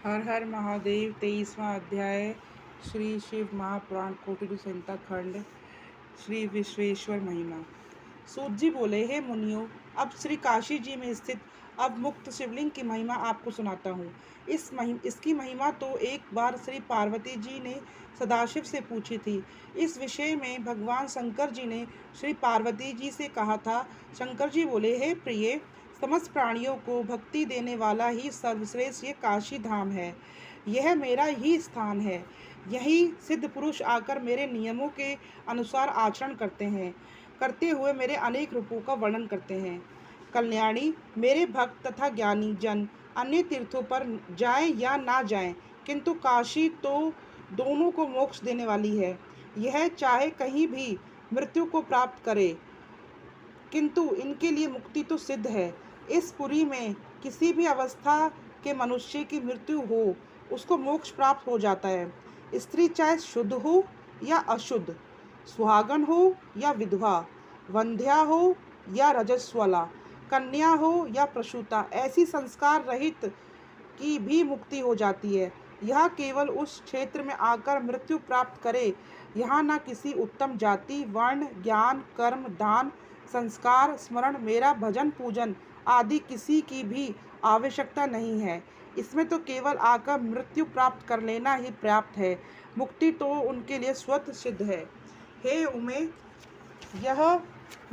हर हर महादेव 23वां अध्याय। श्री शिव महापुराण कोटिरु संहिता खंड श्री विश्वेश्वर महिमा। सूत जी बोले, हे मुनियों, अब श्री काशी जी में स्थित अवमुक्त शिवलिंग की महिमा आपको सुनाता हूँ। इसकी महिमा तो एक बार श्री पार्वती जी ने सदाशिव से पूछी थी। इस विषय में भगवान शंकर जी ने श्री पार्वती जी से कहा था। शंकर जी बोले, हे प्रिय, समस्त प्राणियों को भक्ति देने वाला ही सर्वश्रेष्ठ ये काशी धाम है। यह मेरा ही स्थान है। यही सिद्ध पुरुष आकर मेरे नियमों के अनुसार आचरण करते हुए मेरे अनेक रूपों का वर्णन करते हैं। कल्याणी, मेरे भक्त तथा ज्ञानी जन अन्य तीर्थों पर जाएं या ना जाएं, किंतु काशी तो दोनों को मोक्ष देने वाली है। यह चाहे कहीं भी मृत्यु को प्राप्त करे, किंतु इनके लिए मुक्ति तो सिद्ध है। इस पुरी में किसी भी अवस्था के मनुष्य की मृत्यु हो, उसको मोक्ष प्राप्त हो जाता है। स्त्री चाहे शुद्ध हो या अशुद्ध, सुहागन हो या विधवा, वंध्या हो या रजस्वला, कन्या हो या प्रसूता, ऐसी संस्कार रहित की भी मुक्ति हो जाती है। यह केवल उस क्षेत्र में आकर मृत्यु प्राप्त करे। यहाँ न किसी उत्तम जाति, वर्ण, ज्ञान, कर्म, दान, संस्कार, स्मरण, मेरा भजन पूजन आदि किसी की भी आवश्यकता नहीं है। इसमें तो केवल आकर मृत्यु प्राप्त कर लेना ही पर्याप्त है। मुक्ति तो उनके लिए स्वतः सिद्ध है। हे उमे, यह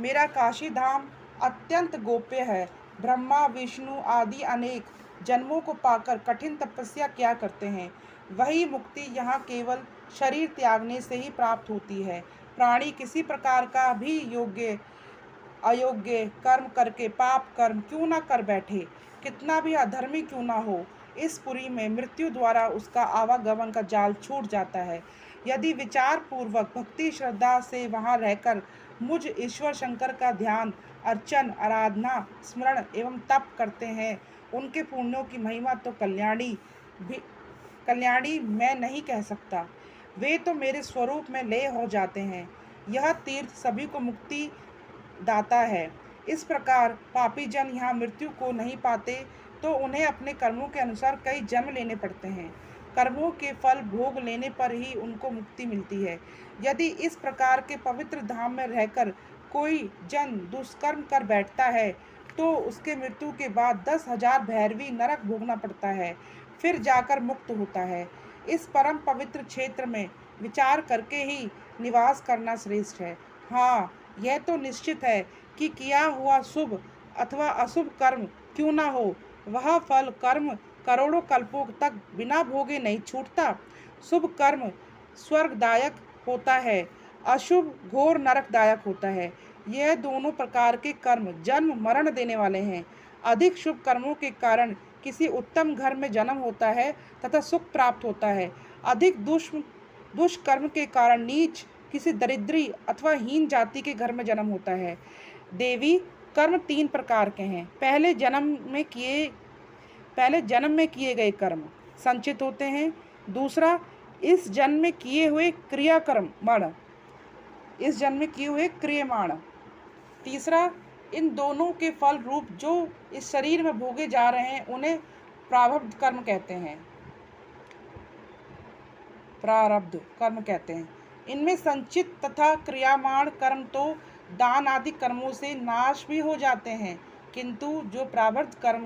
मेरा काशी धाम अत्यंत गोप्य है। ब्रह्मा, विष्णु आदि अनेक जन्मों को पाकर कठिन तपस्या किया करते हैं। वही मुक्ति यहाँ केवल शरीर त्यागने से ही प्राप्त होती है। प्राणी किसी प्रकार का भी योग्य अयोग्य कर्म करके पाप कर्म क्यों ना कर बैठे, कितना भी अधर्मी क्यों ना हो, इस पुरी में मृत्यु द्वारा उसका आवागमन का जाल छूट जाता है। यदि विचार पूर्वक भक्ति श्रद्धा से वहां रहकर मुझ ईश्वर शंकर का ध्यान, अर्चन, आराधना, स्मरण एवं तप करते हैं, उनके पुण्यों की महिमा तो कल्याणी मैं नहीं कह सकता। वे तो मेरे स्वरूप में लय हो जाते हैं। यह तीर्थ सभी को मुक्ति दाता है। इस प्रकार पापी जन यहाँ मृत्यु को नहीं पाते, तो उन्हें अपने कर्मों के अनुसार कई जन्म लेने पड़ते हैं। कर्मों के फल भोग लेने पर ही उनको मुक्ति मिलती है। यदि इस प्रकार के पवित्र धाम में रहकर कोई जन दुष्कर्म कर बैठता है, तो उसके मृत्यु के बाद 10,000 भैरवी नरक भोगना पड़ता है, फिर जाकर मुक्त होता है। इस परम पवित्र क्षेत्र में विचार करके ही निवास करना श्रेष्ठ है। हाँ, यह तो निश्चित है कि किया हुआ शुभ अथवा अशुभ कर्म क्यों ना हो, वह फल कर्म करोड़ों कल्पों तक बिना भोगे नहीं छूटता। शुभ कर्म स्वर्गदायक होता है, अशुभ घोर नरकदायक होता है। यह दोनों प्रकार के कर्म जन्म मरण देने वाले हैं। अधिक शुभ कर्मों के कारण किसी उत्तम घर में जन्म होता है तथा सुख प्राप्त होता है। अधिक दुष्कर्म के कारण नीच किसी दरिद्री अथवा हीन जाति के घर में जन्म होता है। देवी, कर्म 3 प्रकार के हैं। पहले जन्म में किए गए कर्म संचित होते हैं। दूसरा, इस जन्म में किए हुए क्रियमाण। तीसरा, इन दोनों के फल रूप जो इस शरीर में भोगे जा रहे हैं, उन्हें प्रारब्ध कर्म कहते हैं। इनमें संचित तथा क्रियामाण कर्म तो दान आदि कर्मों से नाश भी हो जाते हैं, किंतु जो प्रारब्ध कर्म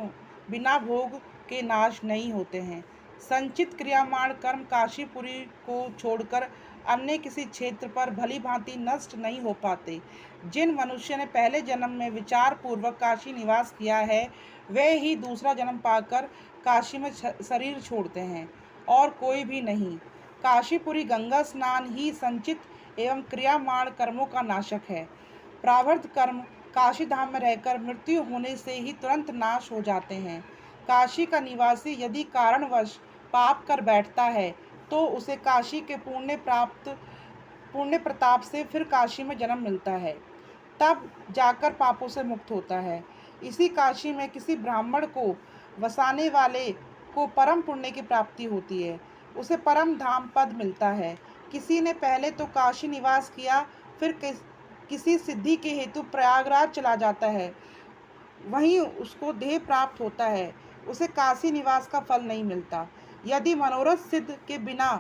बिना भोग के नाश नहीं होते हैं। संचित क्रियामाण कर्म काशीपुरी को छोड़कर अन्य किसी क्षेत्र पर भली भांति नष्ट नहीं हो पाते। जिन मनुष्य ने पहले जन्म में विचार पूर्वक काशी निवास किया है, वे ही दूसरा जन्म पाकर काशी में शरीर छोड़ते हैं, और कोई भी नहीं। काशीपुरी गंगा स्नान ही संचित एवं क्रियामाण कर्मों का नाशक है। प्रारब्ध कर्म काशी धाम में रहकर मृत्यु होने से ही तुरंत नाश हो जाते हैं। काशी का निवासी यदि कारणवश पाप कर बैठता है, तो उसे काशी के पुण्य प्रताप से फिर काशी में जन्म मिलता है, तब जाकर पापों से मुक्त होता है। इसी काशी में किसी ब्राह्मण को वसाने वाले को परम पुण्य की प्राप्ति होती है, उसे परम धाम पद मिलता है। किसी ने पहले तो काशी निवास किया, फिर किसी सिद्धि के हेतु प्रयागराज चला जाता है, वहीं उसको देह प्राप्त होता है, उसे काशी निवास का फल नहीं मिलता। यदि मनोरथ सिद्ध के बिना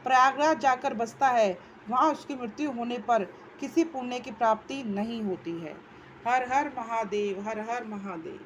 प्रयागराज जाकर बसता है, वहाँ उसकी मृत्यु होने पर किसी पुण्य की प्राप्ति नहीं होती है। हर हर महादेव, हर हर महादेव।